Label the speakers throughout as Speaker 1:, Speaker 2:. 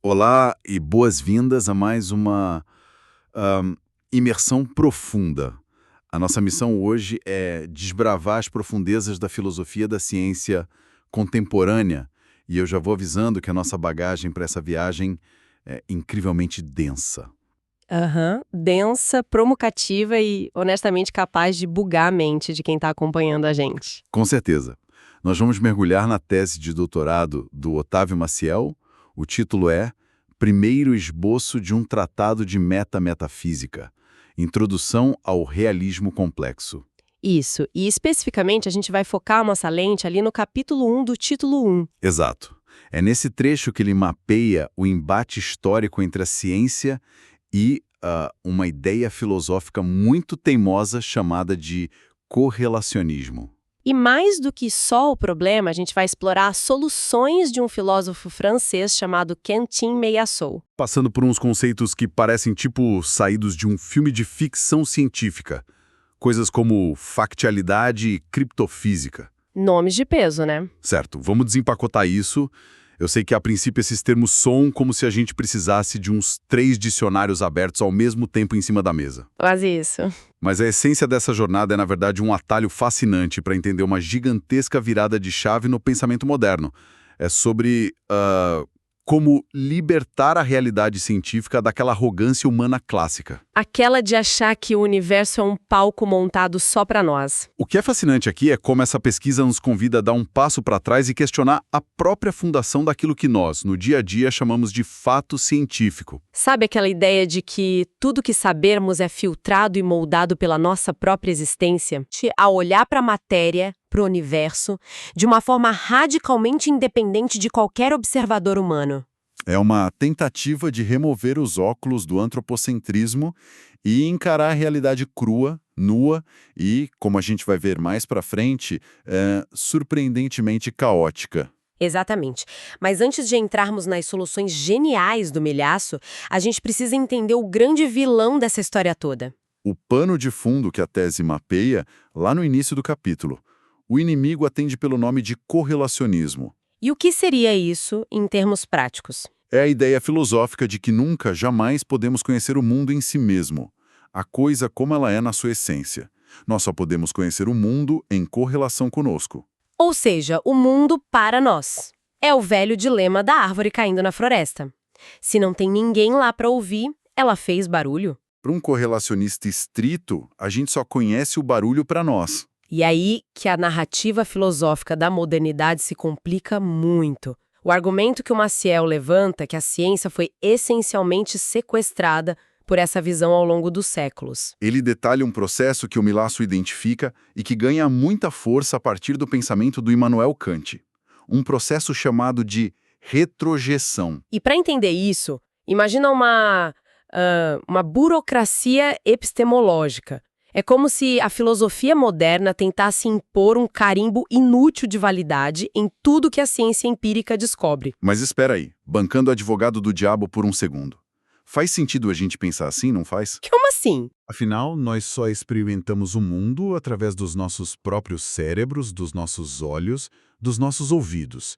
Speaker 1: Olá e boas-vindas a mais uma ahm, imersão profunda. A nossa missão hoje é desbravar as profundezas da filosofia da ciência contemporânea e eu já vou avisando que a nossa bagagem para essa viagem é incrivelmente densa.
Speaker 2: Aham, densa, provocativa e, honestamente, capaz de bugar a mente de quem está acompanhando a gente.
Speaker 1: Com certeza. Nós vamos mergulhar na tese de doutorado do Otávio Maciel. O título é Primeiro Esboço de um Tratado de Metametafísica. Introdução ao Realismo Complexo.
Speaker 2: Isso, e especificamente a gente vai focar a nossa lente ali no capítulo 1 do título 1.
Speaker 1: Exato. É nesse trecho que ele mapeia o embate histórico entre a ciência e uma ideia filosófica muito teimosa chamada de correlacionismo.
Speaker 2: E mais do que só o problema, a gente vai explorar as soluções de um filósofo francês chamado Quentin Meillassoux.
Speaker 1: Passando por uns conceitos que parecem tipo saídos de um filme de ficção científica. Coisas como factualidade e criptofísica.
Speaker 2: Nomes de peso, né?
Speaker 1: Certo, vamos desempacotar isso. Eu sei que a princípio esses termos soam como se a gente precisasse de uns 3 dicionários abertos ao mesmo tempo em cima da mesa.
Speaker 2: Quase isso.
Speaker 1: Mas a essência dessa jornada é, na verdade, um atalho fascinante para entender uma gigantesca virada de chave no pensamento moderno. É sobre como libertar a realidade científica daquela arrogância humana clássica.
Speaker 2: Aquela de achar que o universo é um palco montado só para nós.
Speaker 1: O que é fascinante aqui é como essa pesquisa nos convida a dar um passo para trás e questionar a própria fundação daquilo que nós, no dia a dia, chamamos de fato científico.
Speaker 2: Sabe aquela ideia de que tudo que sabermos é filtrado e moldado pela nossa própria existência? A olhar para a matéria, para o universo, de uma forma radicalmente independente de qualquer observador humano.
Speaker 1: É uma tentativa de remover os óculos do antropocentrismo e encarar a realidade crua, nua e, como a gente vai ver mais para frente, surpreendentemente caótica.
Speaker 2: Exatamente. Mas antes de entrarmos nas soluções geniais do Milhaço, a gente precisa entender o grande vilão dessa história toda.
Speaker 1: O pano de fundo que a tese mapeia, lá no início do capítulo. O inimigo atende pelo nome de correlacionismo.
Speaker 2: E o que seria isso em termos práticos?
Speaker 1: É a ideia filosófica de que nunca, jamais podemos conhecer o mundo em si mesmo, a coisa como ela é na sua essência. Nós só podemos conhecer o mundo em correlação conosco.
Speaker 2: Ou seja, o mundo para nós. É o velho dilema da árvore caindo na floresta. Se não tem ninguém lá para ouvir, ela fez barulho.
Speaker 1: Para um correlacionista estrito, a gente só conhece o barulho para nós.
Speaker 2: E aí que a narrativa filosófica da modernidade se complica muito. O argumento que o Maciel levanta, que a ciência foi essencialmente sequestrada por essa visão ao longo dos séculos.
Speaker 1: Ele detalha um processo que o Milhaço identifica e que ganha muita força a partir do pensamento do Immanuel Kant. Um processo chamado de retrojeção.
Speaker 2: E para entender isso, imagina uma burocracia epistemológica. É como se a filosofia moderna tentasse impor um carimbo inútil de validade em tudo que a ciência empírica descobre.
Speaker 1: Mas espera aí, bancando o advogado do diabo por um segundo. Faz sentido a gente pensar assim, não faz?
Speaker 2: Como assim?
Speaker 1: Afinal, nós só experimentamos o mundo através dos nossos próprios cérebros, dos nossos olhos, dos nossos ouvidos.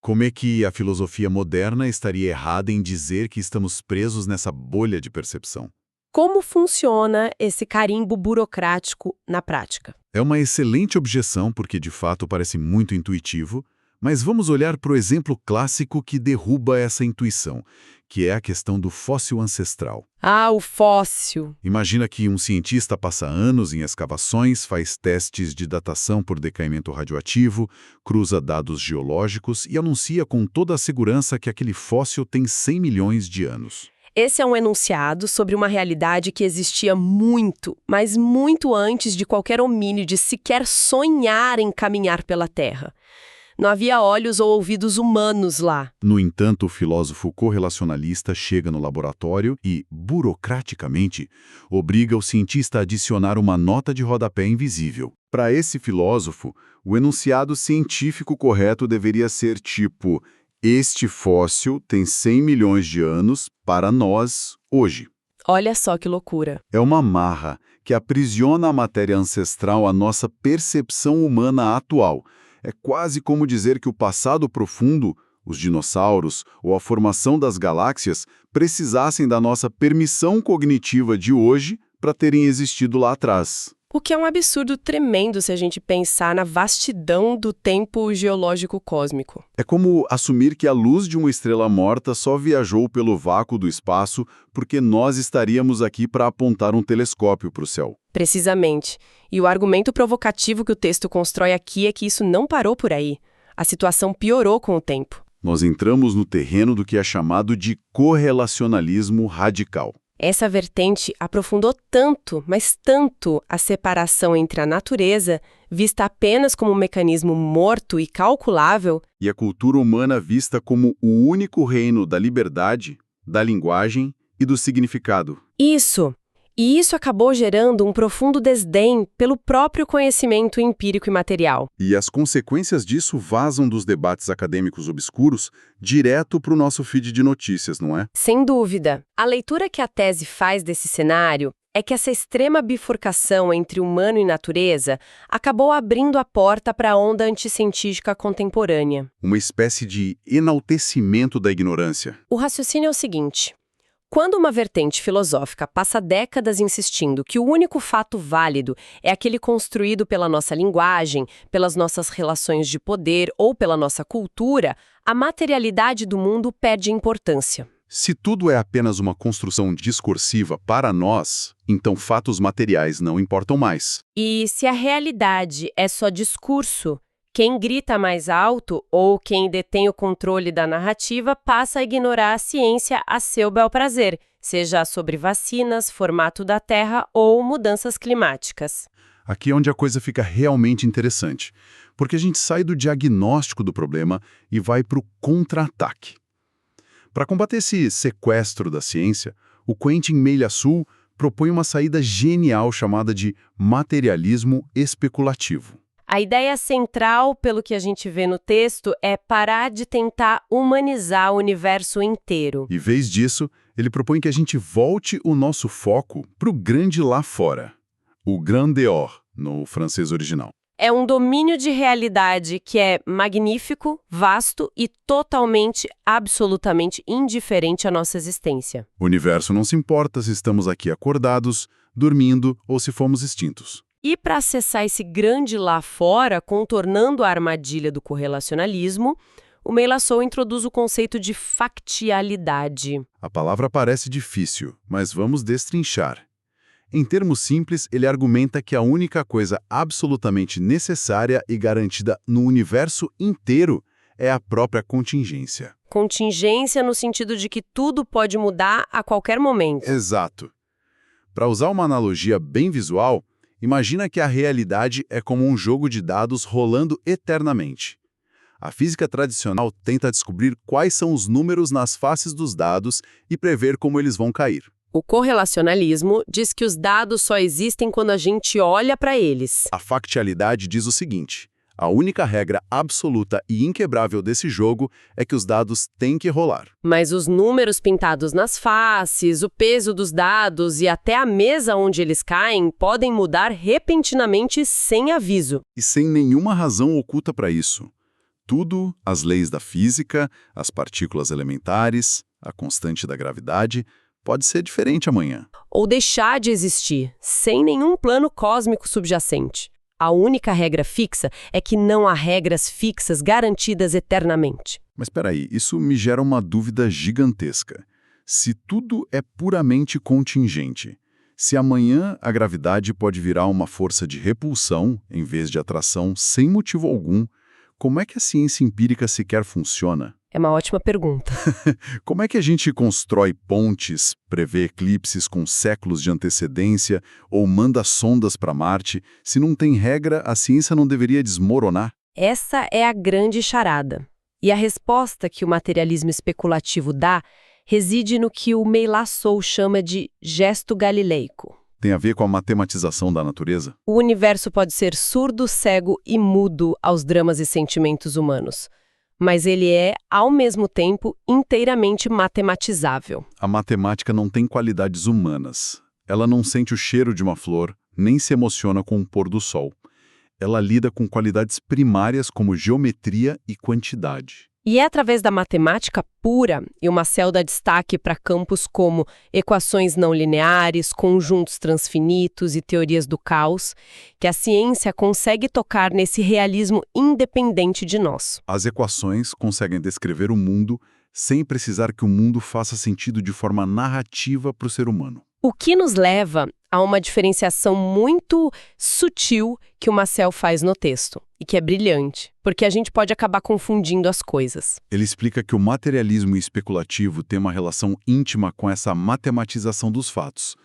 Speaker 1: Como é que a filosofia moderna estaria errada em dizer que estamos presos nessa bolha de percepção?
Speaker 2: Como funciona esse carimbo burocrático na prática?
Speaker 1: É uma excelente objeção porque, de fato, parece muito intuitivo, mas vamos olhar para o exemplo clássico que derruba essa intuição, que é a questão do fóssil ancestral.
Speaker 2: Ah, o fóssil.
Speaker 1: Imagina que um cientista passa anos em escavações, faz testes de datação por decaimento radioativo, cruza dados geológicos e anuncia com toda a segurança que aquele fóssil tem 100 milhões de anos.
Speaker 2: Esse é um enunciado sobre uma realidade que existia muito, mas muito antes de qualquer homínide sequer sonhar em caminhar pela Terra. Não havia olhos ou ouvidos humanos lá.
Speaker 1: No entanto, o filósofo correlacionalista chega no laboratório e, burocraticamente, obriga o cientista a adicionar uma nota de rodapé invisível. Para esse filósofo, o enunciado científico correto deveria ser tipo: este fóssil tem 100 milhões de anos para nós hoje.
Speaker 2: Olha só que loucura.
Speaker 1: É uma amarra que aprisiona a matéria ancestral à nossa percepção humana atual. É quase como dizer que o passado profundo, os dinossauros ou a formação das galáxias precisassem da nossa permissão cognitiva de hoje para terem existido lá atrás.
Speaker 2: O que é um absurdo tremendo se a gente pensar na vastidão do tempo geológico cósmico.
Speaker 1: É como assumir que a luz de uma estrela morta só viajou pelo vácuo do espaço porque nós estaríamos aqui para apontar um telescópio para o céu.
Speaker 2: Precisamente. E o argumento provocativo que o texto constrói aqui é que isso não parou por aí. A situação piorou com o tempo.
Speaker 1: Nós entramos no terreno do que é chamado de correlacionalismo radical.
Speaker 2: Essa vertente aprofundou tanto, mas tanto, a separação entre a natureza, vista apenas como um mecanismo morto e calculável,
Speaker 1: E a cultura humana vista como o único reino da liberdade, da linguagem e do significado.
Speaker 2: E isso acabou gerando um profundo desdém pelo próprio conhecimento empírico e material.
Speaker 1: E as consequências disso vazam dos debates acadêmicos obscuros direto para o nosso feed de notícias, não é?
Speaker 2: Sem dúvida. A leitura que a tese faz desse cenário é que essa extrema bifurcação entre humano e natureza acabou abrindo a porta para a onda anticientífica contemporânea.
Speaker 1: Uma espécie de enaltecimento da ignorância.
Speaker 2: O raciocínio é o seguinte: quando uma vertente filosófica passa décadas insistindo que o único fato válido é aquele construído pela nossa linguagem, pelas nossas relações de poder ou pela nossa cultura, a materialidade do mundo perde importância.
Speaker 1: Se tudo é apenas uma construção discursiva para nós, então fatos materiais não importam mais.
Speaker 2: E se a realidade é só discurso, quem grita mais alto ou quem detém o controle da narrativa passa a ignorar a ciência a seu bel prazer, seja sobre vacinas, formato da Terra ou mudanças climáticas.
Speaker 1: Aqui é onde a coisa fica realmente interessante, porque a gente sai do diagnóstico do problema e vai para o contra-ataque. Para combater esse sequestro da ciência, o Quentin Meillassoux propõe uma saída genial chamada de materialismo especulativo.
Speaker 2: A ideia central, pelo que a gente vê no texto, é parar de tentar humanizar o universo inteiro.
Speaker 1: Em vez disso, ele propõe que a gente volte o nosso foco para o grande lá fora, o grand dehors, no francês original.
Speaker 2: É um domínio de realidade que é magnífico, vasto e totalmente, absolutamente indiferente à nossa existência.
Speaker 1: O universo não se importa se estamos aqui acordados, dormindo ou se fomos extintos.
Speaker 2: E para acessar esse grande lá fora, contornando a armadilha do correlacionalismo, o Meillassoux introduz o conceito de factialidade.
Speaker 1: A palavra parece difícil, mas vamos destrinchar. Em termos simples, ele argumenta que a única coisa absolutamente necessária e garantida no universo inteiro é a própria contingência.
Speaker 2: Contingência no sentido de que tudo pode mudar a qualquer momento.
Speaker 1: Exato. Para usar uma analogia bem visual, imagina que a realidade é como um jogo de dados rolando eternamente. A física tradicional tenta descobrir quais são os números nas faces dos dados e prever como eles vão cair.
Speaker 2: O correlacionalismo diz que os dados só existem quando a gente olha para eles.
Speaker 1: A factialidade diz o seguinte: a única regra absoluta e inquebrável desse jogo é que os dados têm que rolar.
Speaker 2: Mas os números pintados nas faces, o peso dos dados e até a mesa onde eles caem podem mudar repentinamente sem aviso.
Speaker 1: E sem nenhuma razão oculta para isso. Tudo, as leis da física, as partículas elementares, a constante da gravidade, pode ser diferente amanhã.
Speaker 2: Ou deixar de existir, sem nenhum plano cósmico subjacente. A única regra fixa é que não há regras fixas garantidas eternamente.
Speaker 1: Mas peraí, isso me gera uma dúvida gigantesca. Se tudo é puramente contingente, se amanhã a gravidade pode virar uma força de repulsão em vez de atração sem motivo algum, como é que a ciência empírica sequer funciona?
Speaker 2: É uma ótima pergunta.
Speaker 1: Como é que a gente constrói pontes, prevê eclipses com séculos de antecedência ou manda sondas para Marte? Se não tem regra, a ciência não deveria desmoronar?
Speaker 2: Essa é a grande charada. E a resposta que o materialismo especulativo dá reside no que o Meillassoux chama de gesto galileico.
Speaker 1: Tem a ver com a matematização da natureza?
Speaker 2: O universo pode ser surdo, cego e mudo aos dramas e sentimentos humanos. Mas ele é, ao mesmo tempo, inteiramente matematizável.
Speaker 1: A matemática não tem qualidades humanas. Ela não sente o cheiro de uma flor, nem se emociona com o pôr do sol. Ela lida com qualidades primárias como geometria e quantidade.
Speaker 2: E é através da matemática pura, e o Massel dá destaque para campos como equações não lineares, conjuntos transfinitos e teorias do caos, que a ciência consegue tocar nesse realismo independente de nós.
Speaker 1: As equações conseguem descrever o mundo sem precisar que o mundo faça sentido de forma narrativa para o ser humano.
Speaker 2: O que nos leva a uma diferenciação muito sutil que o Massel faz no texto, e que é brilhante, porque a gente pode acabar confundindo as coisas.
Speaker 1: Ele explica que o materialismo especulativo tem uma relação íntima com essa matematização dos fatos.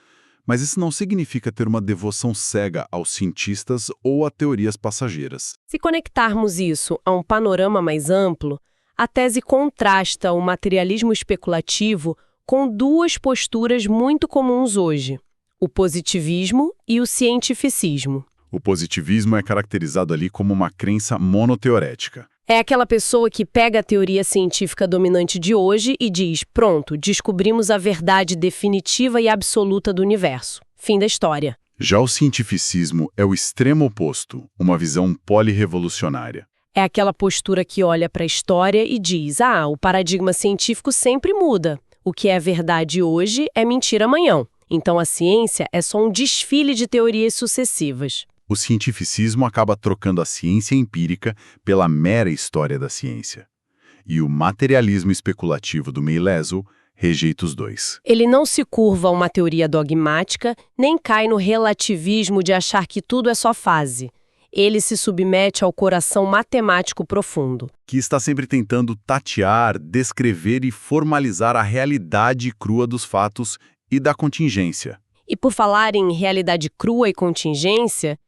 Speaker 1: Mas isso não significa ter uma devoção cega aos cientistas ou a teorias passageiras.
Speaker 2: Se conectarmos isso a um panorama mais amplo, a tese contrasta o materialismo especulativo com duas posturas muito comuns hoje: o positivismo e o cientificismo.
Speaker 1: O positivismo é caracterizado ali como uma crença monoteorética.
Speaker 2: É aquela pessoa que pega a teoria científica dominante de hoje e diz: pronto, descobrimos a verdade definitiva e absoluta do universo. Fim da história.
Speaker 1: Já o cientificismo é o extremo oposto, uma visão polirevolucionária.
Speaker 2: É aquela postura que olha para a história e diz: o paradigma científico sempre muda. O que é verdade hoje é mentira amanhã. Então a ciência é só um desfile de teorias sucessivas.
Speaker 1: O cientificismo acaba trocando a ciência empírica pela mera história da ciência. E o materialismo especulativo do Meilesel rejeita os dois.
Speaker 2: Ele não se curva a uma teoria dogmática, nem cai no relativismo de achar que tudo é só fase. Ele se submete ao coração matemático profundo,
Speaker 1: Que está sempre tentando tatear, descrever e formalizar a realidade crua dos fatos e da contingência.
Speaker 2: E por falar em realidade crua e contingência,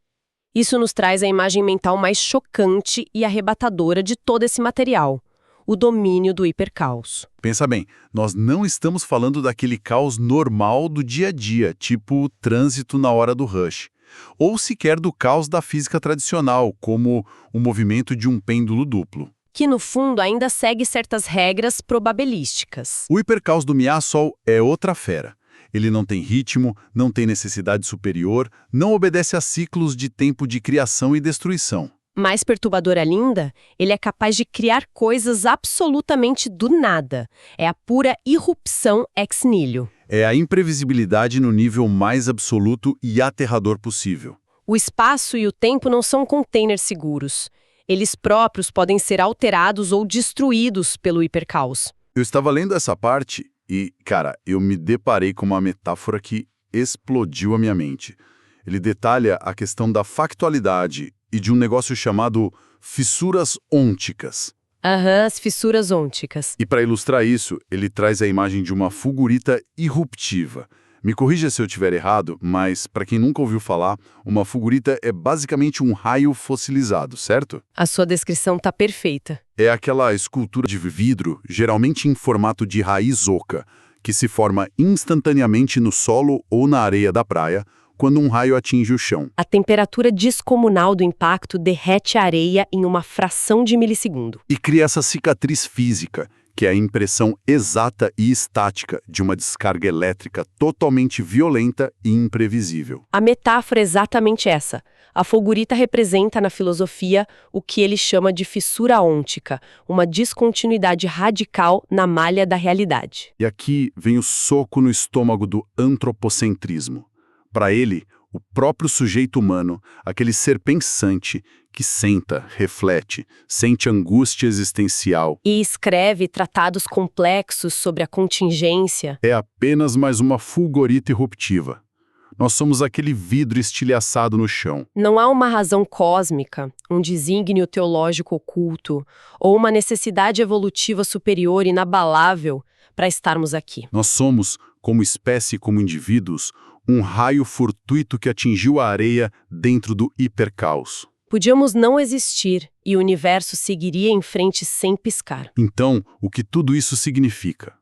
Speaker 2: isso nos traz a imagem mental mais chocante e arrebatadora de todo esse material: o domínio do hipercaos.
Speaker 1: Pensa bem, nós não estamos falando daquele caos normal do dia a dia, tipo o trânsito na hora do rush. Ou sequer do caos da física tradicional, como o movimento de um pêndulo duplo.
Speaker 2: Que, no fundo, ainda segue certas regras probabilísticas.
Speaker 1: O hipercaos do Miasol é outra fera. Ele não tem ritmo, não tem necessidade superior, não obedece a ciclos de tempo de criação e destruição.
Speaker 2: Mais perturbador ainda, ele é capaz de criar coisas absolutamente do nada. É a pura irrupção ex nihilo.
Speaker 1: É a imprevisibilidade no nível mais absoluto e aterrador possível.
Speaker 2: O espaço e o tempo não são containers seguros. Eles próprios podem ser alterados ou destruídos pelo hipercaos.
Speaker 1: Eu estava lendo essa parte e, cara, eu me deparei com uma metáfora que explodiu a minha mente. Ele detalha a questão da factualidade e de um negócio chamado fissuras ônticas.
Speaker 2: As fissuras ônticas.
Speaker 1: E para ilustrar isso, ele traz a imagem de uma fulgurita irruptiva. Me corrija se eu estiver errado, mas para quem nunca ouviu falar, uma fulgurita é basicamente um raio fossilizado, certo?
Speaker 2: A sua descrição está perfeita.
Speaker 1: É aquela escultura de vidro, geralmente em formato de raiz oca, que se forma instantaneamente no solo ou na areia da praia, quando um raio atinge o chão.
Speaker 2: A temperatura descomunal do impacto derrete a areia em uma fração de milissegundo.
Speaker 1: E cria essa cicatriz física, que é a impressão exata e estática de uma descarga elétrica totalmente violenta e imprevisível.
Speaker 2: A metáfora é exatamente essa. A fulgurita representa na filosofia o que ele chama de fissura ôntica, uma descontinuidade radical na malha da realidade.
Speaker 1: E aqui vem o soco no estômago do antropocentrismo. Para ele, o próprio sujeito humano, aquele ser pensante, que senta, reflete, sente angústia existencial.
Speaker 2: E escreve tratados complexos sobre a contingência.
Speaker 1: É apenas mais uma fulgurita irruptiva. Nós somos aquele vidro estilhaçado no chão.
Speaker 2: Não há uma razão cósmica, um desígnio teológico oculto, ou uma necessidade evolutiva superior inabalável para estarmos aqui.
Speaker 1: Nós somos, como espécie e como indivíduos, um raio fortuito que atingiu a areia dentro do hipercaos.
Speaker 2: Podíamos não existir e o universo seguiria em frente sem piscar.
Speaker 1: Então, o que tudo isso significa?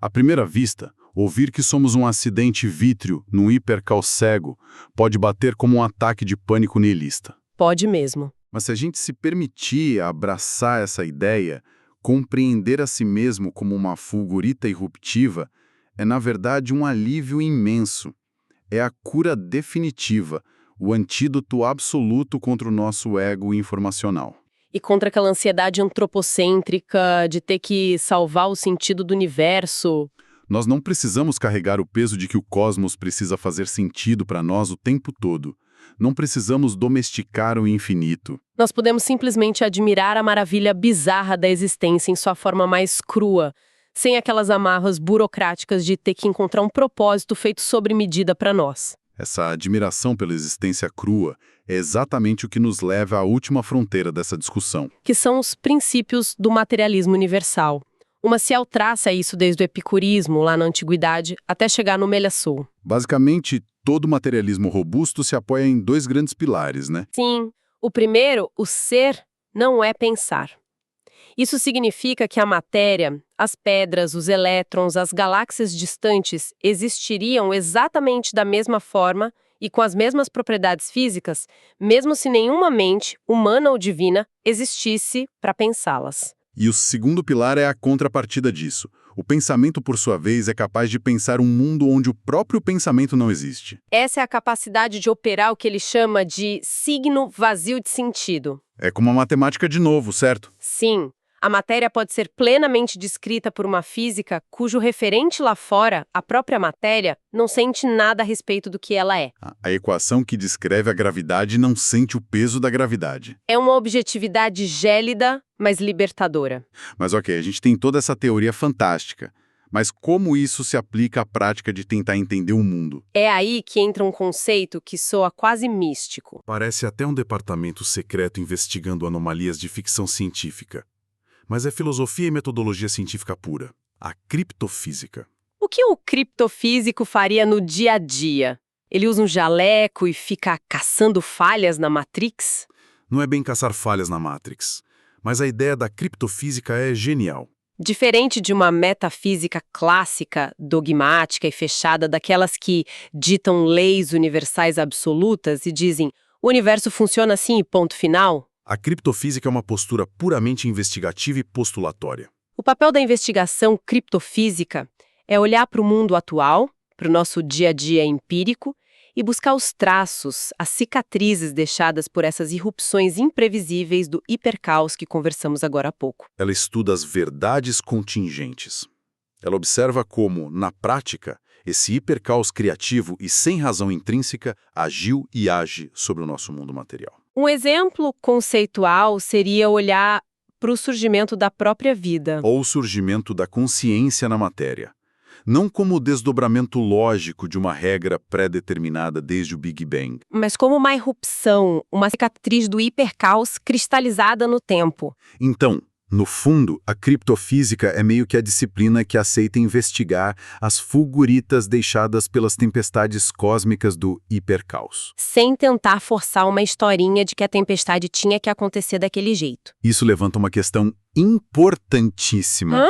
Speaker 1: À primeira vista, ouvir que somos um acidente vítreo num hipercaos cego pode bater como um ataque de pânico nihilista.
Speaker 2: Pode mesmo.
Speaker 1: Mas se a gente se permitir abraçar essa ideia, compreender a si mesmo como uma fulgurita irruptiva, é na verdade um alívio imenso. É a cura definitiva, o antídoto absoluto contra o nosso ego informacional.
Speaker 2: E contra aquela ansiedade antropocêntrica de ter que salvar o sentido do universo.
Speaker 1: Nós não precisamos carregar o peso de que o cosmos precisa fazer sentido para nós o tempo todo. Não precisamos domesticar o infinito.
Speaker 2: Nós podemos simplesmente admirar a maravilha bizarra da existência em sua forma mais crua, sem aquelas amarras burocráticas de ter que encontrar um propósito feito sobre medida para nós.
Speaker 1: Essa admiração pela existência crua é exatamente o que nos leva à última fronteira dessa discussão.
Speaker 2: Que são os princípios do materialismo universal. O Maciel traça isso desde o epicurismo, lá na antiguidade, até chegar no Meillassoux.
Speaker 1: Basicamente, todo materialismo robusto se apoia em dois grandes pilares, né?
Speaker 2: Sim. O primeiro, o ser, não é pensar. Isso significa que a matéria, as pedras, os elétrons, as galáxias distantes existiriam exatamente da mesma forma e com as mesmas propriedades físicas, mesmo se nenhuma mente, humana ou divina, existisse para pensá-las.
Speaker 1: E o segundo pilar é a contrapartida disso. O pensamento, por sua vez, é capaz de pensar um mundo onde o próprio pensamento não existe.
Speaker 2: Essa é a capacidade de operar o que ele chama de signo vazio de sentido.
Speaker 1: É como a matemática de novo, certo?
Speaker 2: Sim. A matéria pode ser plenamente descrita por uma física cujo referente lá fora, a própria matéria, não sente nada a respeito do que ela é.
Speaker 1: A equação que descreve a gravidade não sente o peso da gravidade.
Speaker 2: É uma objetividade gélida, mas libertadora.
Speaker 1: Mas ok, a gente tem toda essa teoria fantástica. Mas como isso se aplica à prática de tentar entender o mundo?
Speaker 2: É aí que entra um conceito que soa quase místico.
Speaker 1: Parece até um departamento secreto investigando anomalias de ficção científica. Mas é filosofia e metodologia científica pura. A criptofísica.
Speaker 2: O que um criptofísico faria no dia a dia? Ele usa um jaleco e fica caçando falhas na Matrix?
Speaker 1: Não é bem caçar falhas na Matrix, mas a ideia da criptofísica é genial.
Speaker 2: Diferente de uma metafísica clássica, dogmática e fechada, daquelas que ditam leis universais absolutas e dizem o universo funciona assim e ponto final.
Speaker 1: A criptofísica é uma postura puramente investigativa e postulatória.
Speaker 2: O papel da investigação criptofísica é olhar para o mundo atual, para o nosso dia a dia empírico, e buscar os traços, as cicatrizes deixadas por essas irrupções imprevisíveis do hipercaos que conversamos agora há pouco.
Speaker 1: Ela estuda as verdades contingentes. Ela observa como, na prática, esse hipercaos criativo e sem razão intrínseca agiu e age sobre o nosso mundo material.
Speaker 2: Um exemplo conceitual seria olhar para o surgimento da própria vida.
Speaker 1: Ou o surgimento da consciência na matéria. Não como o desdobramento lógico de uma regra pré-determinada desde o Big Bang.
Speaker 2: Mas como uma irrupção, uma cicatriz do hipercaos cristalizada no tempo.
Speaker 1: Então, no fundo, a criptofísica é meio que a disciplina que aceita investigar as fulguritas deixadas pelas tempestades cósmicas do hipercaos.
Speaker 2: Sem tentar forçar uma historinha de que a tempestade tinha que acontecer daquele jeito.
Speaker 1: Isso levanta uma questão importantíssima,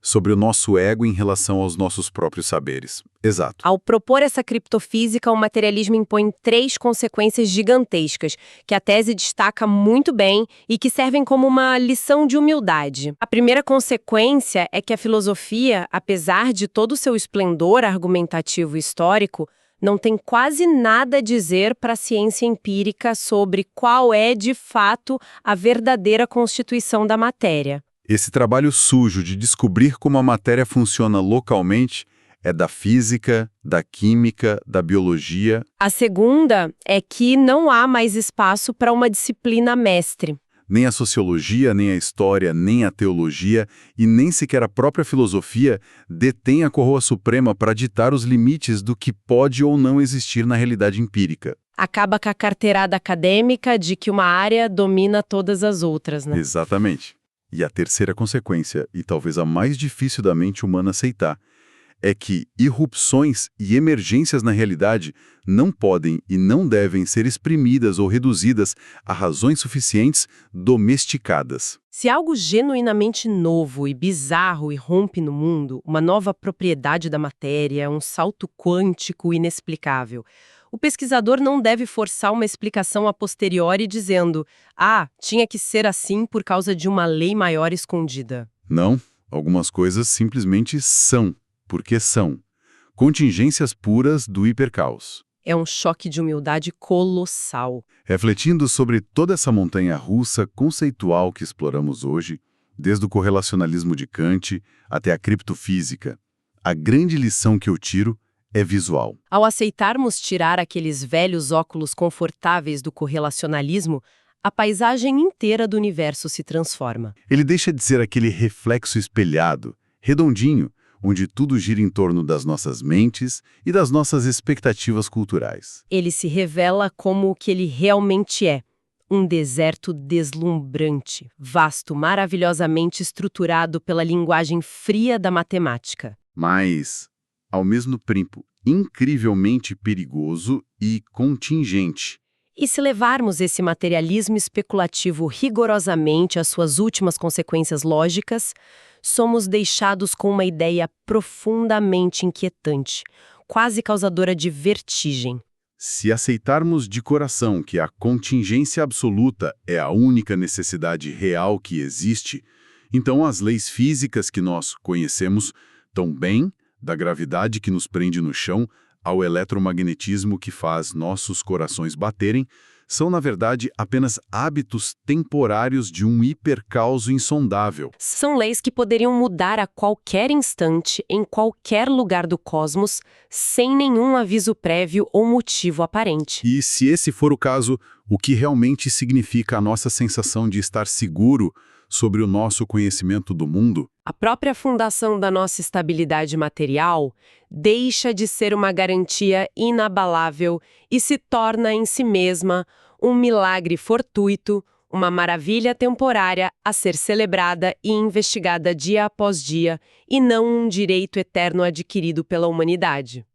Speaker 1: sobre o nosso ego em relação aos nossos próprios saberes. Exato.
Speaker 2: Ao propor essa criptofísica, o materialismo impõe 3 consequências gigantescas, que a tese destaca muito bem e que servem como uma lição de humildade. A primeira consequência é que a filosofia, apesar de todo o seu esplendor argumentativo e histórico, não tem quase nada a dizer para a ciência empírica sobre qual é, de fato, a verdadeira constituição da matéria.
Speaker 1: Esse trabalho sujo de descobrir como a matéria funciona localmente é da física, da química, da biologia.
Speaker 2: A segunda é que não há mais espaço para uma disciplina mestre.
Speaker 1: Nem a sociologia, nem a história, nem a teologia e nem sequer a própria filosofia detém a coroa suprema para ditar os limites do que pode ou não existir na realidade empírica.
Speaker 2: Acaba com a carteirada acadêmica de que uma área domina todas as outras, né?
Speaker 1: Exatamente. E a terceira consequência, e talvez a mais difícil da mente humana aceitar, é que irrupções e emergências na realidade não podem e não devem ser exprimidas ou reduzidas a razões suficientes domesticadas.
Speaker 2: Se algo genuinamente novo e bizarro irrompe no mundo, uma nova propriedade da matéria, um salto quântico inexplicável, o pesquisador não deve forçar uma explicação a posteriori dizendo tinha que ser assim por causa de uma lei maior escondida.
Speaker 1: Não, algumas coisas simplesmente são, porque são. Contingências puras do hipercaos.
Speaker 2: É um choque de humildade colossal.
Speaker 1: Refletindo sobre toda essa montanha-russa conceitual que exploramos hoje, desde o correlacionalismo de Kant até a criptofísica, a grande lição que eu tiro é visual.
Speaker 2: Ao aceitarmos tirar aqueles velhos óculos confortáveis do correlacionalismo, a paisagem inteira do universo se transforma.
Speaker 1: Ele deixa de ser aquele reflexo espelhado, redondinho, onde tudo gira em torno das nossas mentes e das nossas expectativas culturais.
Speaker 2: Ele se revela como o que ele realmente é. Um deserto deslumbrante, vasto, maravilhosamente estruturado pela linguagem fria da matemática.
Speaker 1: Mas, ao mesmo tempo, incrivelmente perigoso e contingente.
Speaker 2: E se levarmos esse materialismo especulativo rigorosamente às suas últimas consequências lógicas, somos deixados com uma ideia profundamente inquietante, quase causadora de vertigem.
Speaker 1: Se aceitarmos de coração que a contingência absoluta é a única necessidade real que existe, então as leis físicas que nós conhecemos tão bem, da gravidade que nos prende no chão, ao eletromagnetismo que faz nossos corações baterem, são, na verdade, apenas hábitos temporários de um hipercauso insondável.
Speaker 2: São leis que poderiam mudar a qualquer instante, em qualquer lugar do cosmos, sem nenhum aviso prévio ou motivo aparente.
Speaker 1: E se esse for o caso, o que realmente significa a nossa sensação de estar seguro sobre o nosso conhecimento do mundo?
Speaker 2: A própria fundação da nossa estabilidade material deixa de ser uma garantia inabalável e se torna em si mesma um milagre fortuito, uma maravilha temporária a ser celebrada e investigada dia após dia, e não um direito eterno adquirido pela humanidade.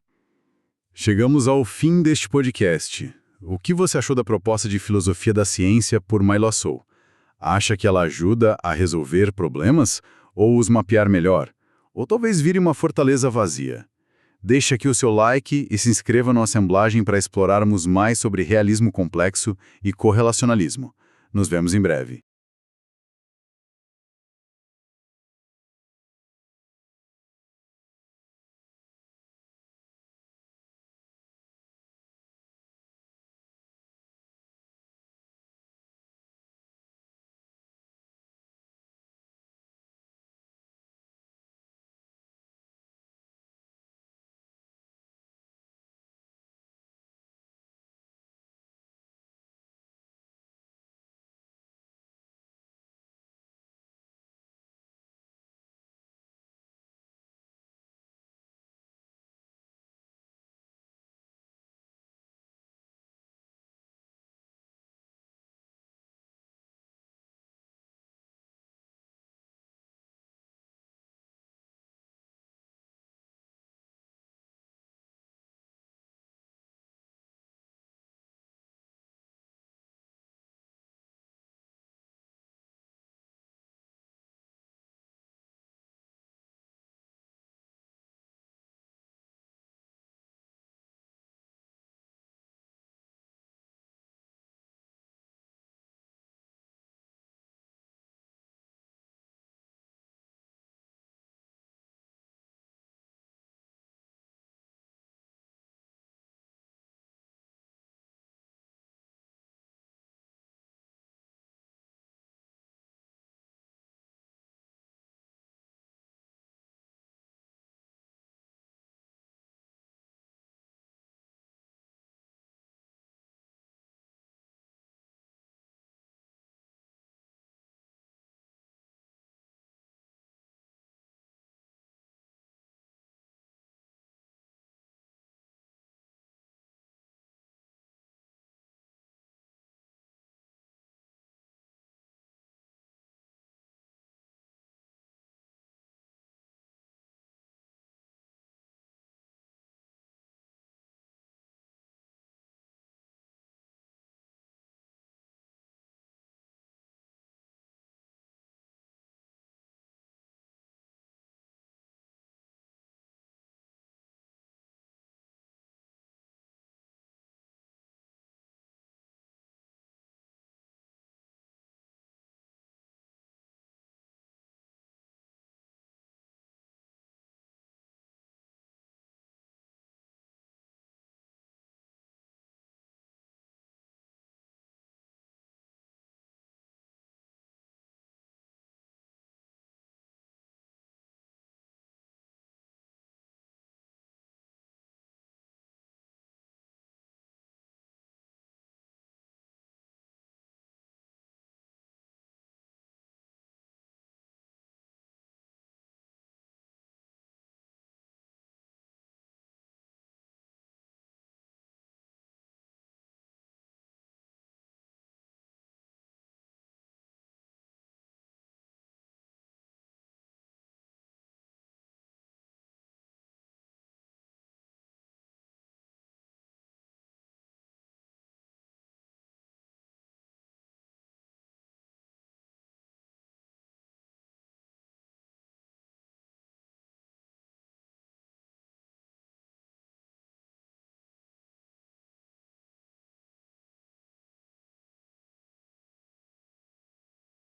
Speaker 1: Chegamos ao fim deste podcast. O que você achou da proposta de filosofia da ciência por Milo Sou? Acha que ela ajuda a resolver problemas ou os mapear melhor? Ou talvez vire uma fortaleza vazia? Deixe aqui o seu like e se inscreva na assemblagem para explorarmos mais sobre realismo complexo e correlacionalismo. Nos vemos em breve.